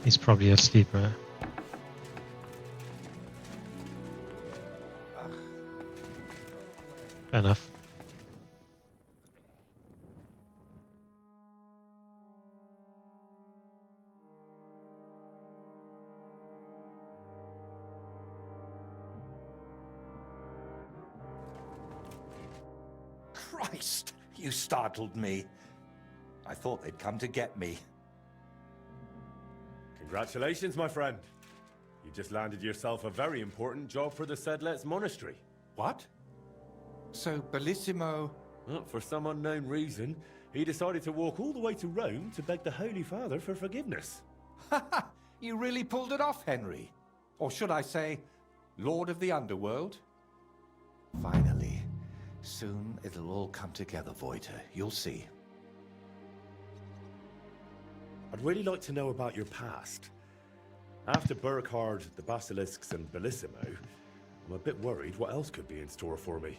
He's probably asleep, right? Fair enough. Christ, you startled me. I thought they'd come to get me. Congratulations, my friend. You just landed yourself a very important job for the Sedlets Monastery. What? So, Bellissimo... Well, for some unknown reason, he decided to walk all the way to Rome to beg the Holy Father for forgiveness. Ha! You really pulled it off, Henry. Or should I say, Lord of the Underworld? Finally. Soon it'll all come together, Voyta. You'll see. I'd really like to know about your past. After Burkhard, the Basilisks, and Bellissimo, I'm a bit worried what else could be in store for me.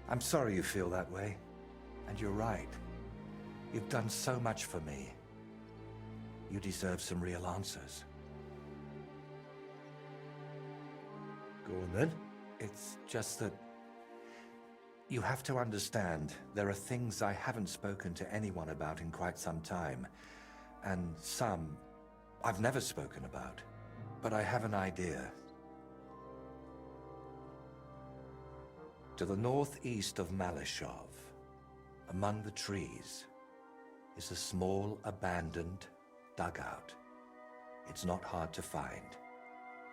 I'm sorry you feel that way. And you're right. You've done so much for me. You deserve some real answers. Go on then. It's just that... You have to understand, there are things I haven't spoken to anyone about in quite some time. And some I've never spoken about. But I have an idea. To the northeast of Malishov, among the trees, is a small, abandoned dugout. It's not hard to find.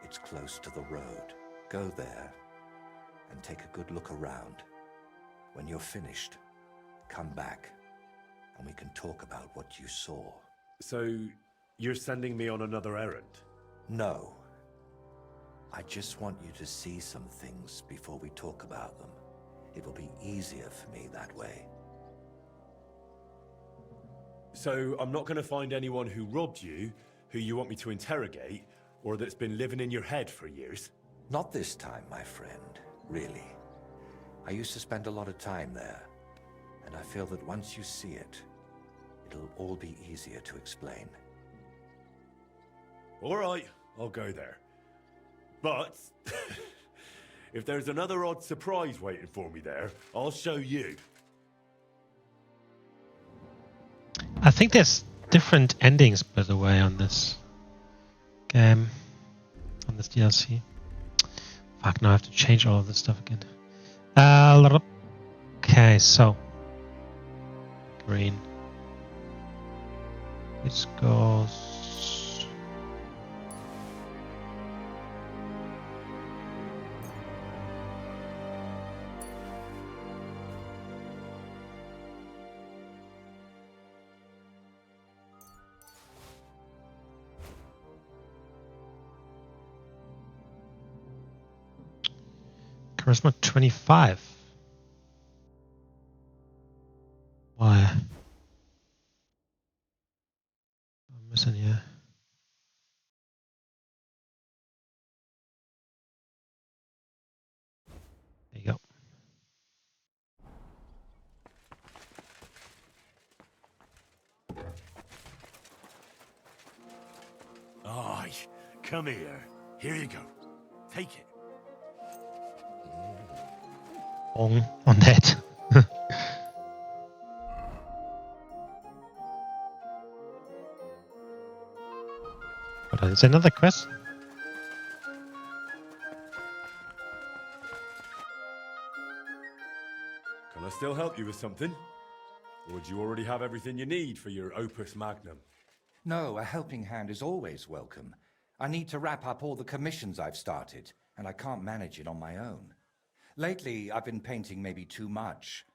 It's close to the road. Go there and take a good look around. When you're finished, come back and we can talk about what you saw. So, you're sending me on another errand? No. I just want you to see some things before we talk about them. It will be easier for me that way. So, I'm not going to find anyone who robbed you, who you want me to interrogate, or that's been living in your head for years? Not this time, my friend, really. I used to spend a lot of time there, and I feel that once you see it, it'll all be easier to explain. All right, I'll go there. But if there's another odd surprise waiting for me there, I'll show you. I think there's different endings, by the way, on this game, on this DLC. Fuck, now I have to change all of this stuff again. Okay, so green. It goes. Charisma 25. Why? I'm missing here. There you go. Aye, come here. Here you go. Take it. On that. But it's another quest. Can I still help you with something? Or do you already have everything you need for your opus magnum? No, a helping hand is always welcome. I need to wrap up all the commissions I've started, and I can't manage it on my own. Lately, I've been painting maybe too much.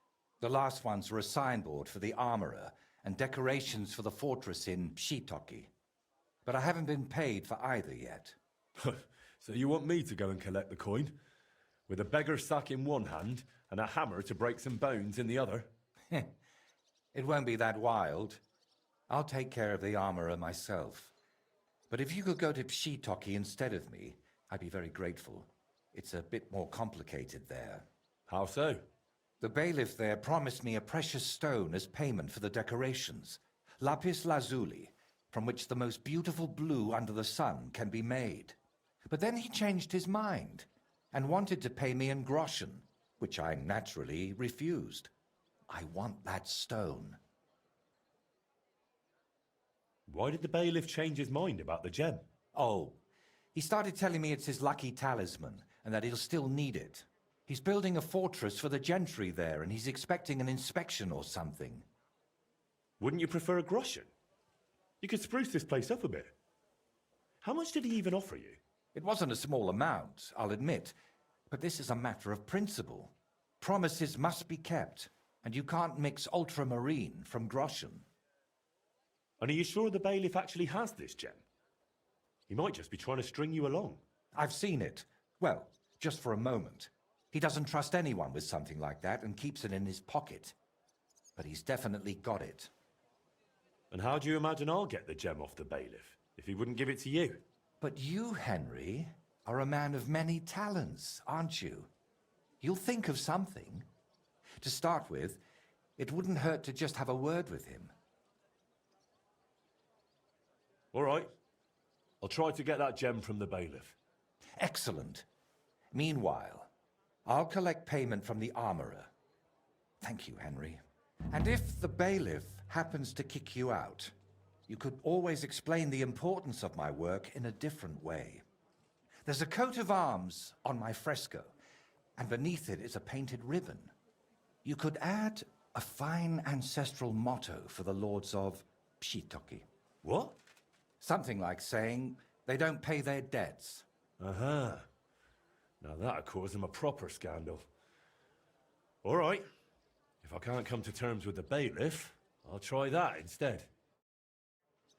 The last ones were a signboard for the armorer and decorations for the fortress in Pschitoky. But I haven't been paid for either yet. So you want me to go and collect the coin? With a beggar's sack in one hand and a hammer to break some bones in the other? It won't be that wild. I'll take care of the armorer myself. But if you could go to Pschitoky instead of me, I'd be very grateful. It's a bit more complicated there. How so? The bailiff there promised me a precious stone as payment for the decorations. Lapis lazuli, from which the most beautiful blue under the sun can be made. But then he changed his mind and wanted to pay me in groschen, which I naturally refused. I want that stone. Why did the bailiff change his mind about the gem? Oh, he started telling me it's his lucky talisman and that he'll still need it. He's building a fortress for the gentry there and he's expecting an inspection or something. Wouldn't you prefer a groschen? You could spruce this place up a bit. How much did he even offer you? It wasn't a small amount, I'll admit, but this is a matter of principle. Promises must be kept, and you can't mix ultramarine from groschen. And are you sure the bailiff actually has this gem? He might just be trying to string you along. I've seen it. Well, just for a moment. He doesn't trust anyone with something like that and keeps it in his pocket. But he's definitely got it. And how do you imagine I'll get the gem off the bailiff if he wouldn't give it to you? But you, Henry, are a man of many talents, aren't you? You'll think of something. To start with, it wouldn't hurt to just have a word with him. All right. I'll try to get that gem from the bailiff. Excellent. Meanwhile, I'll collect payment from the armorer. Thank you, Henry. And if the bailiff happens to kick you out, you could always explain the importance of my work in a different way. There's a coat of arms on my fresco, and beneath it is a painted ribbon. You could add a fine ancestral motto for the lords of Pschitoky. What? Something like saying they don't pay their debts. Uh-huh. Now that'd cause them a proper scandal. All right. If I can't come to terms with the bailiff, I'll try that instead.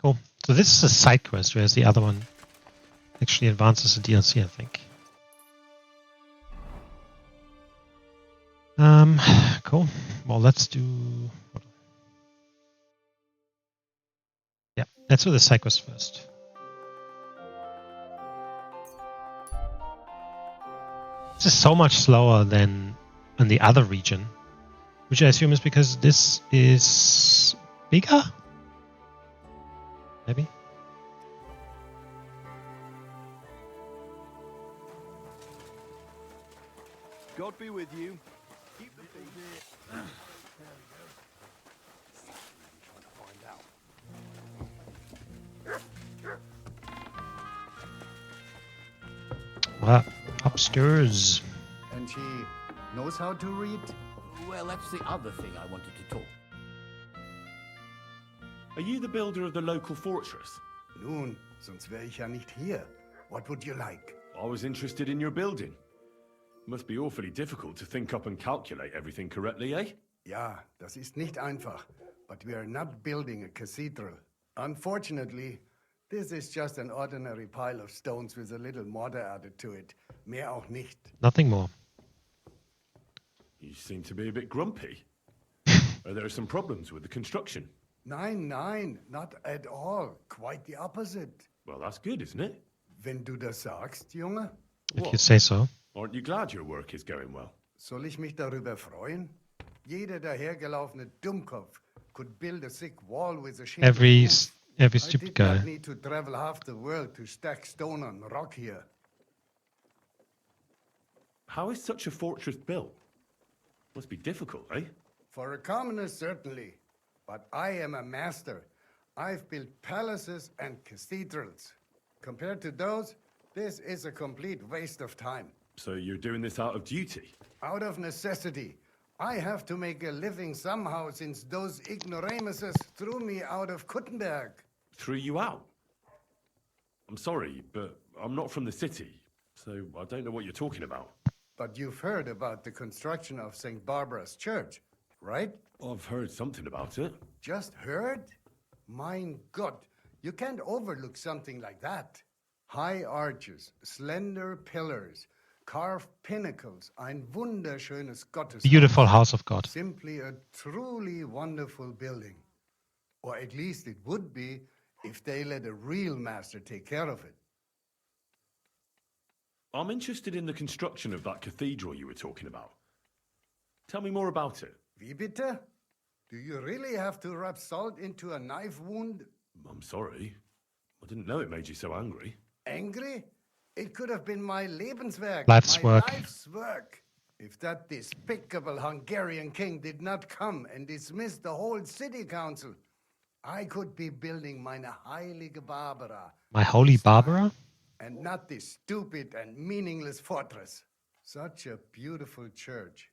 Cool. So this is a side quest, whereas the other one actually advances the DLC, I think. Cool. Well, let's do... Yeah, let's do the side quest first. This is so much slower than in the other region, which I assume is because this is bigger? Maybe? God be with you. Keep the faith. There we go. Well, upstairs. And she knows how to read? Well, that's the other thing I wanted to talk. Are you the builder of the local fortress? Nun, sonst wäre ich ja nicht hier. What would you like? I was interested in your building. Must be awfully difficult to think up and calculate everything correctly, eh? Ja, das ist nicht einfach. But we are not building a cathedral. Unfortunately, this is just an ordinary pile of stones with a little mortar added to it. Mehr auch nicht. Nothing more. You seem to be a bit grumpy. Are there some problems with the construction? Nein, nein, not at all. Quite the opposite. Well, that's good, isn't it? Wenn du das sagst, Junge. If you say so. Aren't you glad your work is going well? Soll ich mich darüber freuen? Jeder dahergelaufene Dummkopf could build a thick wall with a shingle Every roof. stupid I did guy. not need to travel half the world to stack stone on rock here. How is such a fortress built? Must be difficult, eh? For a commoner, certainly. But I am a master. I've built palaces and cathedrals. Compared to those, this is a complete waste of time. So you're doing this out of duty? Out of necessity. I have to make a living somehow since those ignoramuses threw me out of Kuttenberg. Threw you out? I'm sorry, but I'm not from the city, so I don't know what you're talking about. But you've heard about the construction of St. Barbara's Church, right? I've heard something about it. Just heard? Mein Gott, you can't overlook something like that. High arches, slender pillars, carved pinnacles, ein wunderschönes Gotteshaus. Beautiful house of God. Simply a truly wonderful building. Or at least it would be if they let a real master take care of it. I'm interested in the construction of that cathedral you were talking about. Tell me more about it. Wie bitte? Do you really have to rub salt into a knife wound? I'm sorry. I didn't know it made you so angry. Angry? It could have been my Lebenswerk, Life's my work. life's work. If that despicable Hungarian king did not come and dismiss the whole city council, I could be building meine heilige Barbara. My holy Barbara? And not this stupid and meaningless fortress. Such a beautiful church.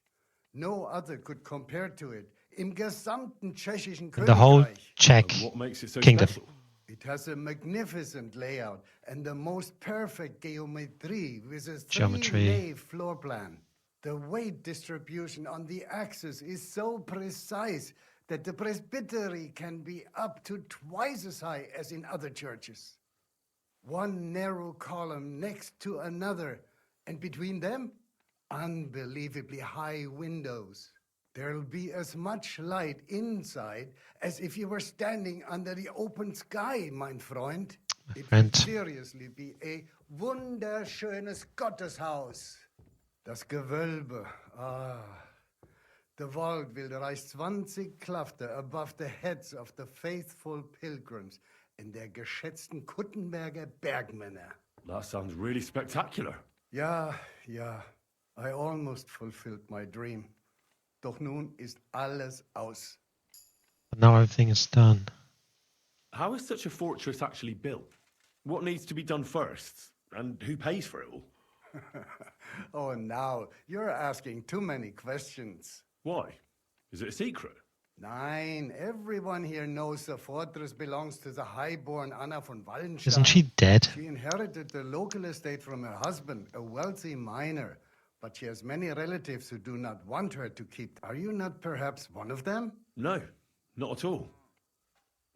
No other could compare to it im gesamten tschechischen The whole Königreich. Czech What makes it so kingdom. special? It has a magnificent layout and the most perfect geometry with a Geometry. three-nave floor plan. The weight distribution on the axis is so precise that the presbytery can be up to twice as high as in other churches. One narrow column next to another, and between them, unbelievably high windows. There'll be as much light inside as if you were standing under the open sky, mein Freund. It friend. will seriously be a wunderschönes Gotteshaus. Das Gewölbe, The vault will rise 20 Klafter above the heads of the faithful pilgrims and der geschätzten Kuttenberger Bergmänner. That sounds really spectacular. Ja, I almost fulfilled my dream. Doch nun ist alles aus. But now everything is done. How is such a fortress actually built? What needs to be done first? And who pays for it all? Oh, now you're asking too many questions. Why? Is it a secret? Nein, everyone here knows the fortress belongs to the highborn Anna von Wallenstein. Isn't she dead? She inherited the local estate from her husband, a wealthy miner. But she has many relatives who do not want her to keep. Are you not perhaps one of them? No, not at all.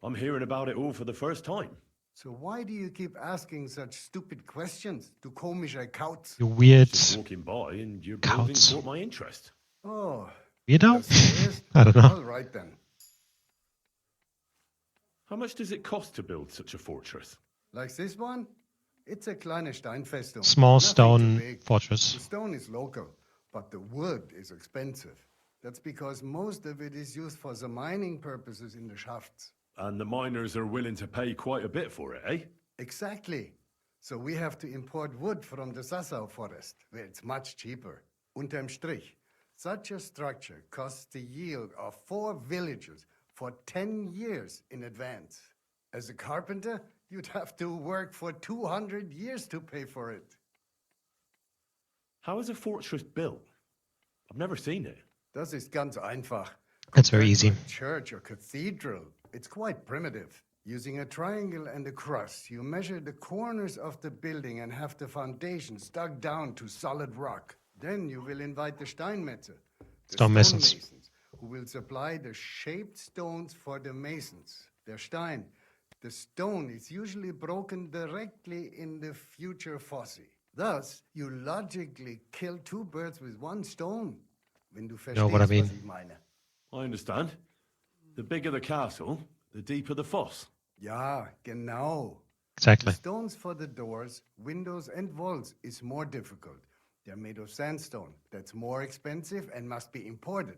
I'm hearing about it all for the first time. So why do you keep asking such stupid questions to komische Kauts? You weird Just walking by and your building Kauts. caught my interest. Oh, weirdo? das ist- I don't know. All right then. How much does it cost to build such a fortress? Like this one? It's a kleine Steinfestung. Small Nothing stone too big. The fortress. stone is local, but the wood is expensive. That's because most of it is used for the mining purposes in the shafts. And the miners are willing to pay quite a bit for it, eh? Exactly. So we have to import wood from the Sassau forest, where it's much cheaper. Unterm Strich, such a structure costs the yield of 4 villages for 10 years in advance. As a carpenter, you'd have to work for 200 years to pay for it. How is a fortress built? I've never seen it. Das ist ganz einfach. That's very Compared to easy. a church or cathedral, it's quite primitive. Using a triangle and a cross, you measure the corners of the building and have the foundations dug down to solid rock. Then you will invite the Steinmetze, the Stonemasons. stonemasons, who will supply the shaped stones for the masons. Der Stein. The stone is usually broken directly in the future fosse. Thus, you logically kill 2 birds with 1 stone. Wenn du verstehst, Know what I mean. was ich meine. I understand. The bigger the castle, the deeper the foss. Ja, genau. Exactly. The stones for the doors, windows, and walls is more difficult. They're made of sandstone. That's more expensive and must be imported.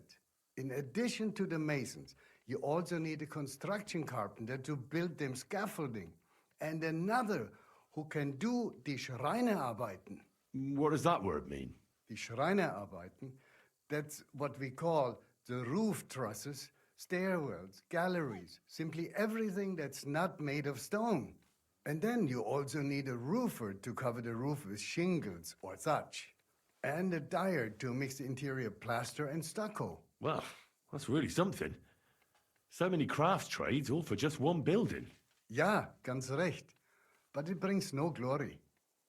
In addition to the masons, you also need a construction carpenter to build them scaffolding, and another who can do die Schreinerarbeiten. What does that word mean? Die Schreinerarbeiten, that's what we call the roof trusses, stairwells, galleries, simply everything that's not made of stone. And then you also need a roofer to cover the roof with shingles or thatch, and a dyer to mix the interior plaster and stucco. Well, that's really something. So many crafts trades, all for just one building. Ja, ganz recht. But it brings no glory.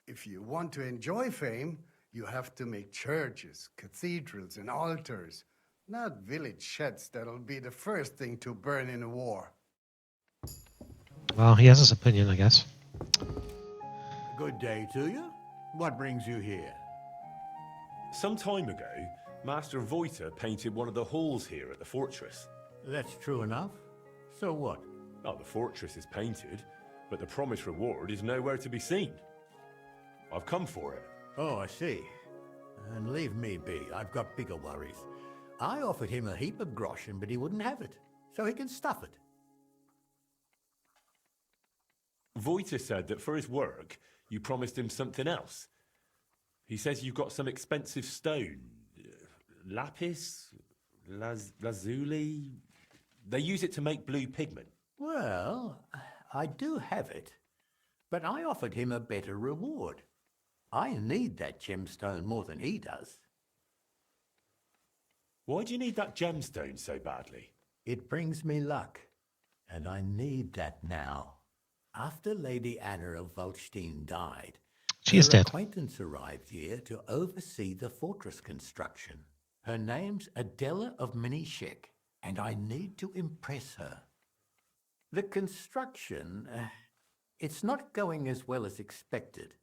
If you want to enjoy fame, you have to make churches, cathedrals, and altars, not village sheds that'll be the first thing to burn in a war. Well, he has his opinion, I guess. Good day to you. What brings you here? Some time ago, Master Voyta painted one of the halls here at the fortress. That's true enough. So what? Oh, the fortress is painted, but the promised reward is nowhere to be seen. I've come for it. Oh, I see. And leave me be. I've got bigger worries. I offered him a heap of groschen, but he wouldn't have it, so he can stuff it. Voyta said that for his work, you promised him something else. He says you've got some expensive stone. Lapis? Lazuli? They use it to make blue pigment. Well, I do have it, but I offered him a better reward. I need that gemstone more than he does. Why do you need that gemstone so badly? It brings me luck, and I need that now. After Lady Anna of Volstein died, She is her dead. acquaintance arrived here to oversee the fortress construction. Her name's Adela of Frantishek, and I need to impress her. The construction, it's not going as well as expected.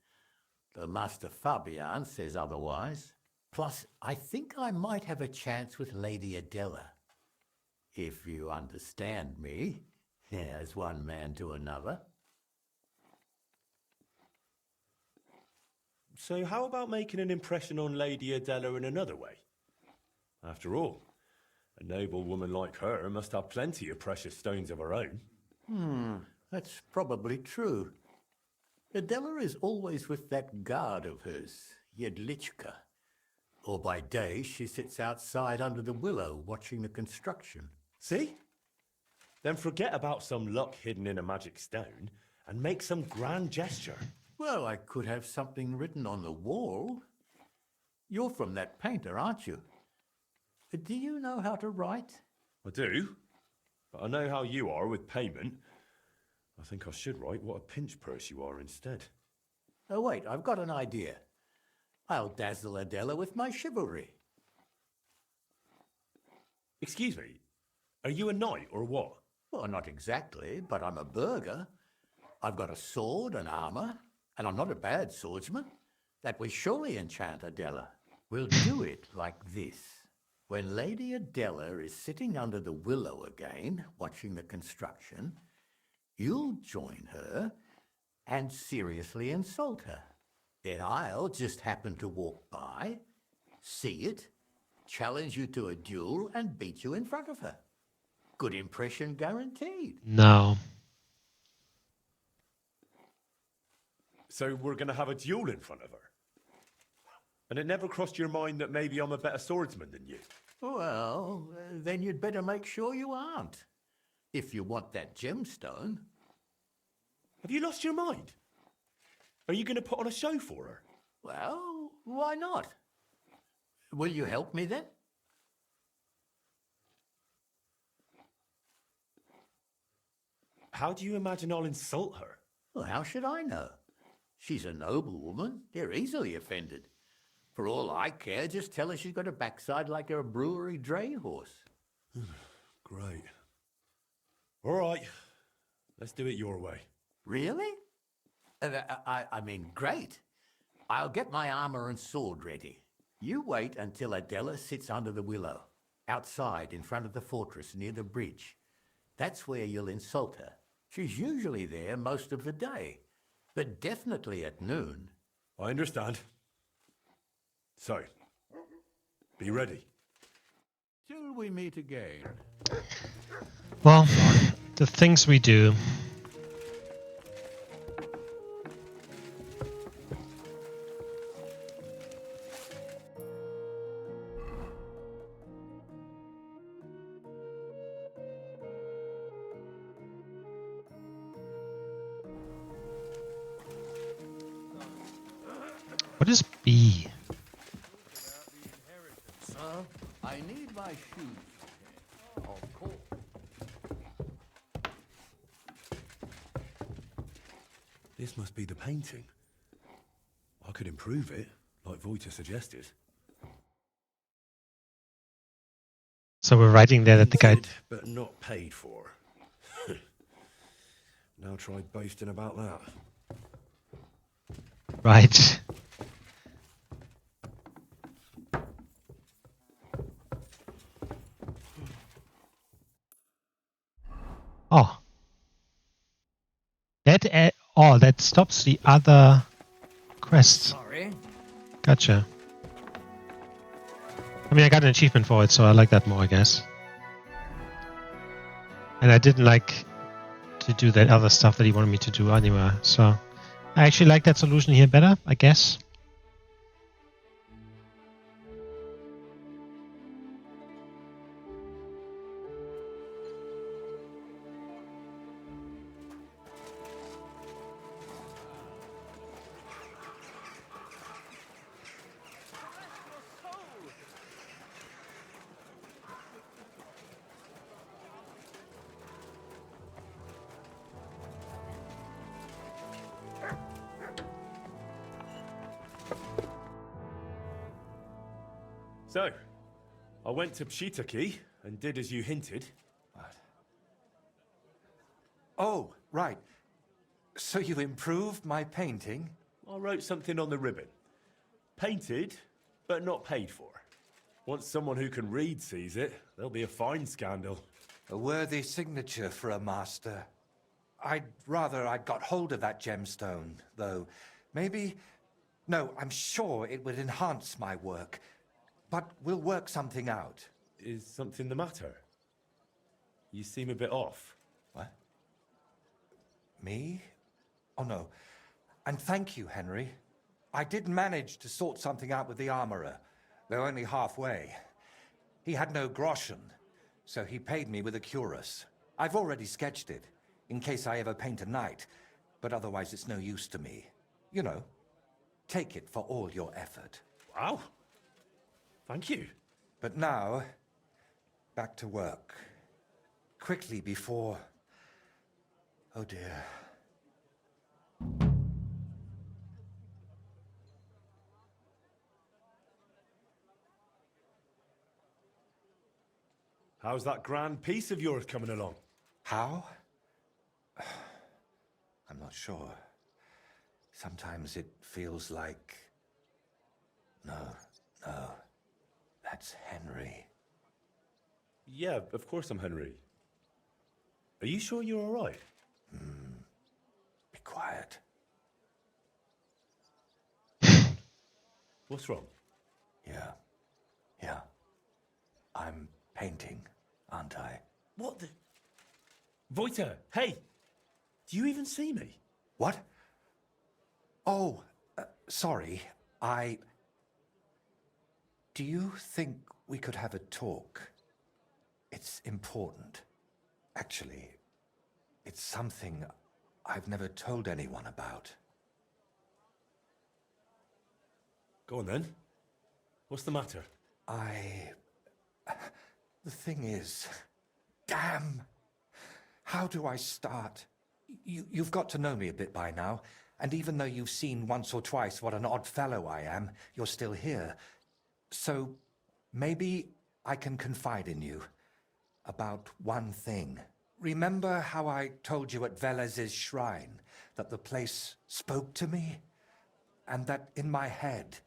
The Master Fabian says otherwise. Plus, I think I might have a chance with Lady Adela. If you understand me, as one man to another. So how about making an impression on Lady Adela in another way? After all, a noble woman like her must have plenty of precious stones of her own. That's probably true. Adela is always with that guard of hers, Jedlichka. Or by day, she sits outside under the willow watching the construction. See? Then forget about some luck hidden in a magic stone and make some grand gesture. Well, I could have something written on the wall. You're from that painter, aren't you? Do you know how to write? I do, but I know how you are with payment. I think I should write what a pinch purse you are instead. Oh, wait, I've got an idea. I'll dazzle Adela with my chivalry. Excuse me, are you a knight or what? Well, not exactly, but I'm a burgher. I've got a sword and armor, and I'm not a bad swordsman. That will surely enchant Adela. We'll do it like this. When Lady Adela is sitting under the willow again, watching the construction, you'll join her and seriously insult her. Then I'll just happen to walk by, see it, challenge you to a duel, and beat you in front of her. Good impression guaranteed. No. So we're going to have a duel in front of her? And it never crossed your mind that maybe I'm a better swordsman than you? Well, then you'd better make sure you aren't. If you want that gemstone. Have you lost your mind? Are you going to put on a show for her? Well, why not? Will you help me then? How do you imagine I'll insult her? Well, how should I know? She's a noble woman. They're easily offended. For all I care, just tell her she's got a backside like a brewery dray horse. Great. All right, let's do it your way. Really? I mean, great. I'll get my armor and sword ready. You wait until Adela sits under the willow, outside in front of the fortress near the bridge. That's where you'll insult her. She's usually there most of the day, but definitely at noon. I understand. So, be ready. Till we meet again. Well, the things we do. What is B? I need my shoes. Of course. This must be the painting. I could improve it, like Voyta suggested. So we're writing there that the guy. Painted, but not paid for. Now try boasting about that. Right. that stops the other quests. Sorry. Gotcha. I mean, I got an achievement for it, so I like that more, I guess. And I didn't like to do that other stuff that he wanted me to do anyway, so I actually like that solution here better, I guess. So, I went to Pschitoky and did as you hinted. What? Oh, right. So you improved my painting? I wrote something on the ribbon. Painted, but not paid for. Once someone who can read sees it, there'll be a fine scandal. A worthy signature for a master. I'd rather I'd got hold of that gemstone, though. Maybe... No, I'm sure it would enhance my work. But we'll work something out. Is something the matter? You seem a bit off. What? Me? Oh, no. And thank you, Henry. I did manage to sort something out with the armorer, though only halfway. He had no groschen, so he paid me with a cuirass. I've already sketched it, in case I ever paint a knight, but otherwise it's no use to me. You know, take it for all your effort. Wow. Thank you. But now, back to work. Quickly before... Oh dear. How's that grand piece of yours coming along? How? I'm not sure. Sometimes it feels like... No. That's Henry. Yeah, of course I'm Henry. Are you sure you're all right? Be quiet. What's wrong? Yeah. I'm painting, aren't I? What the... Voyta, hey! Do you even see me? What? Oh, sorry. Do you think we could have a talk? It's important. Actually, it's something I've never told anyone about. Go on then. What's the matter? The thing is... Damn! How do I start? You've got to know me a bit by now, and even though you've seen once or twice what an odd fellow I am, you're still here. So, maybe I can confide in you about one thing. Remember how I told you at Velez's shrine that the place spoke to me? And that in my head,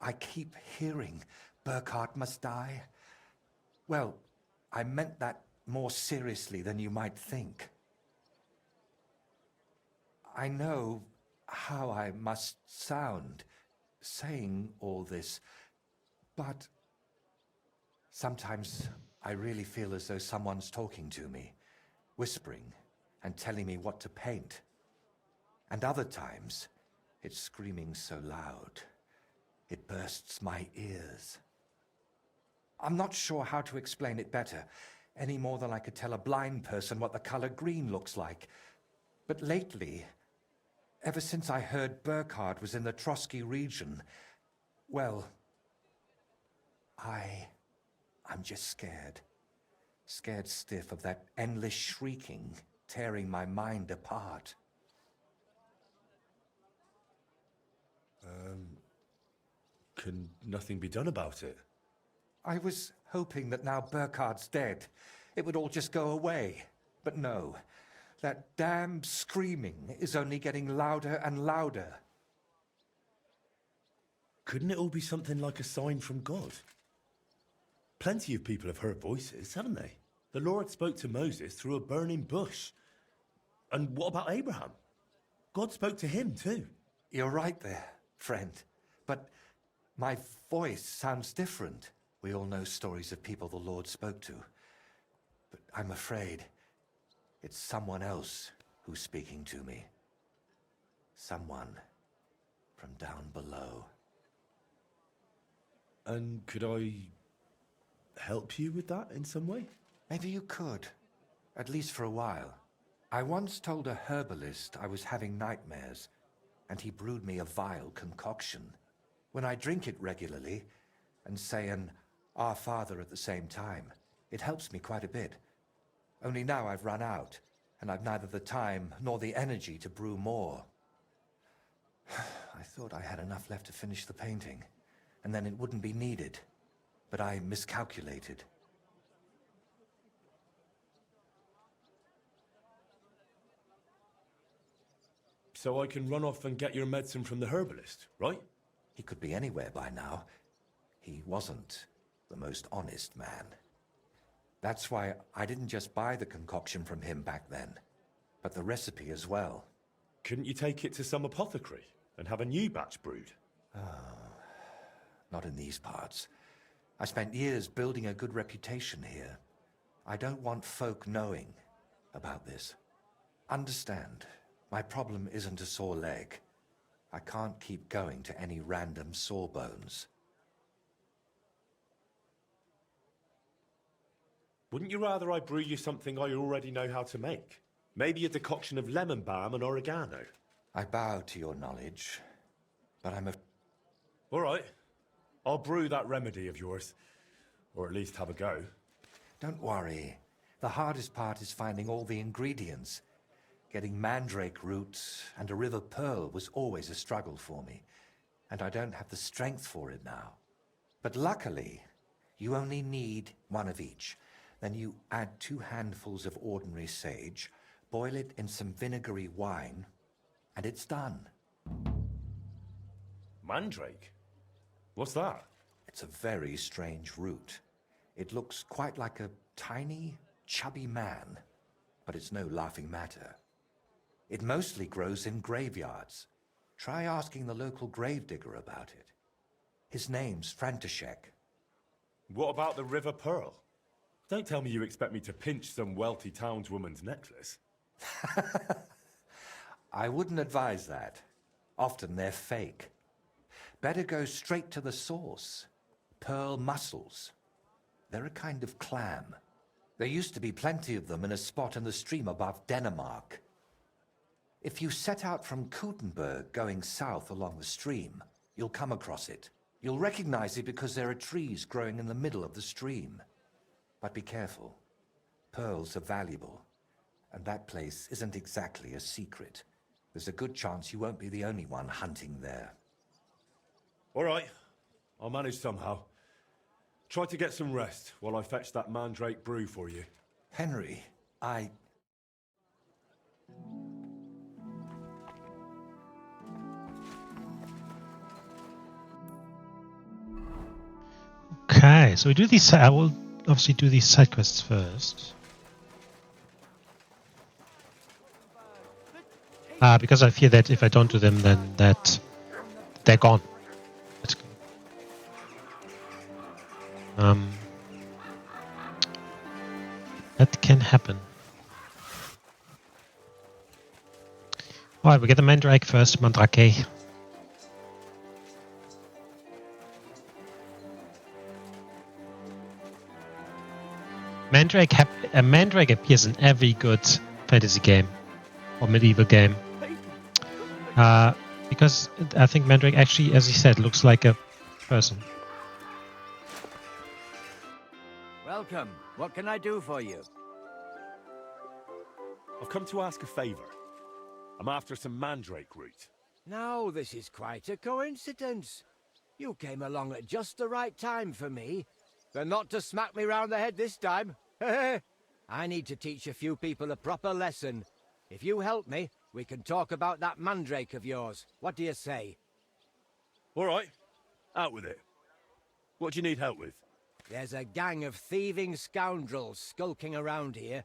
I keep hearing, Burkhard must die? Well, I meant that more seriously than you might think. I know how I must sound saying all this, but sometimes I really feel as though someone's talking to me, whispering and telling me what to paint. And other times, it's screaming so loud, it bursts my ears. I'm not sure how to explain it better, any more than I could tell a blind person what the color green looks like. But lately, ever since I heard Burkhard was in the Trotsky region, well, I'm just scared. Scared stiff of that endless shrieking, tearing my mind apart. Can nothing be done about it? I was hoping that now Burkhard's dead, it would all just go away. But no, that damn screaming is only getting louder and louder. Couldn't it all be something like a sign from God? Plenty of people have heard voices, haven't they? The Lord spoke to Moses through a burning bush. And what about Abraham? God spoke to him too. You're right there, friend. But my voice sounds different. We all know stories of people the Lord spoke to. But I'm afraid it's someone else who's speaking to me. Someone from down below. And could I help you with that in some way? Maybe you could, at least for a while. I once told a herbalist I was having nightmares, and he brewed me a vile concoction. When I drink it regularly, and say an Our Father at the same time, it helps me quite a bit. Only now I've run out, and I've neither the time nor the energy to brew more. I thought I had enough left to finish the painting, and then it wouldn't be needed. But I miscalculated. So I can run off and get your medicine from the herbalist, right? He could be anywhere by now. He wasn't the most honest man. That's why I didn't just buy the concoction from him back then, but the recipe as well. Couldn't you take it to some apothecary and have a new batch brewed? Not in these parts. I spent years building a good reputation here. I don't want folk knowing about this. Understand, my problem isn't a sore leg. I can't keep going to any random sawbones. Wouldn't you rather I brew you something I already know how to make? Maybe a decoction of lemon balm and oregano? I bow to your knowledge, but I'm a... All right. I'll brew that remedy of yours. Or at least have a go. Don't worry. The hardest part is finding all the ingredients. Getting mandrake roots and a river pearl was always a struggle for me, and I don't have the strength for it now. But luckily, you only need one of each. Then you add 2 handfuls of ordinary sage, boil it in some vinegary wine, and it's done. Mandrake? What's that? It's a very strange root. It looks quite like a tiny, chubby man, but it's no laughing matter. It mostly grows in graveyards. Try asking the local gravedigger about it. His name's Frantishek. What about the river pearl? Don't tell me you expect me to pinch some wealthy townswoman's necklace. I wouldn't advise that. Often they're fake. Better go straight to the source. Pearl mussels. They're a kind of clam. There used to be plenty of them in a spot in the stream above Denmark. If you set out from Kirimdor going south along the stream, you'll come across it. You'll recognize it because there are trees growing in the middle of the stream. But be careful. Pearls are valuable, and that place isn't exactly a secret. There's a good chance you won't be the only one hunting there. All right. I'll manage somehow. Try to get some rest while I fetch that mandrake brew for you. Henry, Okay, so we do these. I will obviously do these side quests first. Because I fear that if I don't do them, then that they're gone. That can happen. Alright, we get the Mandrake first, Mandrake. Mandrake appears in every good fantasy game or medieval game. Because I think Mandrake actually, as he said, looks like a person. Welcome. What can I do for you? I've come to ask a favor. I'm after some mandrake root. Now, this is quite a coincidence. You came along at just the right time for me. But not to smack me round the head this time. I need to teach a few people a proper lesson. If you help me, we can talk about that mandrake of yours. What do you say? All right. Out with it. What do you need help with? There's a gang of thieving scoundrels skulking around here.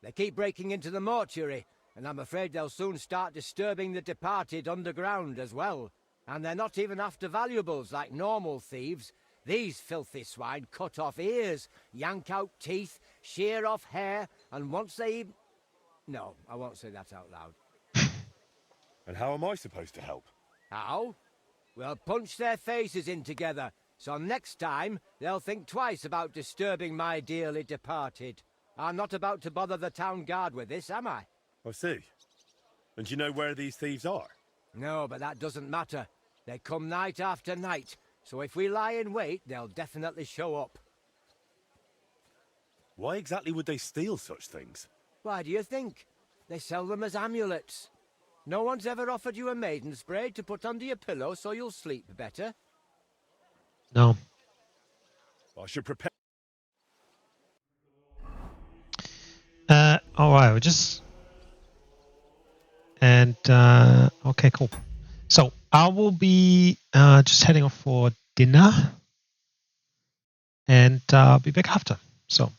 They keep breaking into the mortuary, And I'm afraid they'll soon start disturbing the departed underground as well. And they're not even after valuables like normal thieves. These filthy swine cut off ears, yank out teeth, shear off hair, and once they... No, I won't say that out loud. And how am I supposed to help? How? We'll punch their faces in together, so next time they'll think twice about disturbing my dearly departed. I'm not about to bother the town guard with this, am I? I see. And do you know where these thieves are? No, but that doesn't matter. They come night after night, so if we lie in wait, they'll definitely show up. Why exactly would they steal such things? Why do you think? They sell them as amulets. No one's ever offered you a maiden spray to put under your pillow so you'll sleep better? No. I should prepare. Alright, we just... And, okay, cool. So, I will be just heading off for dinner. And I'll be back after. So,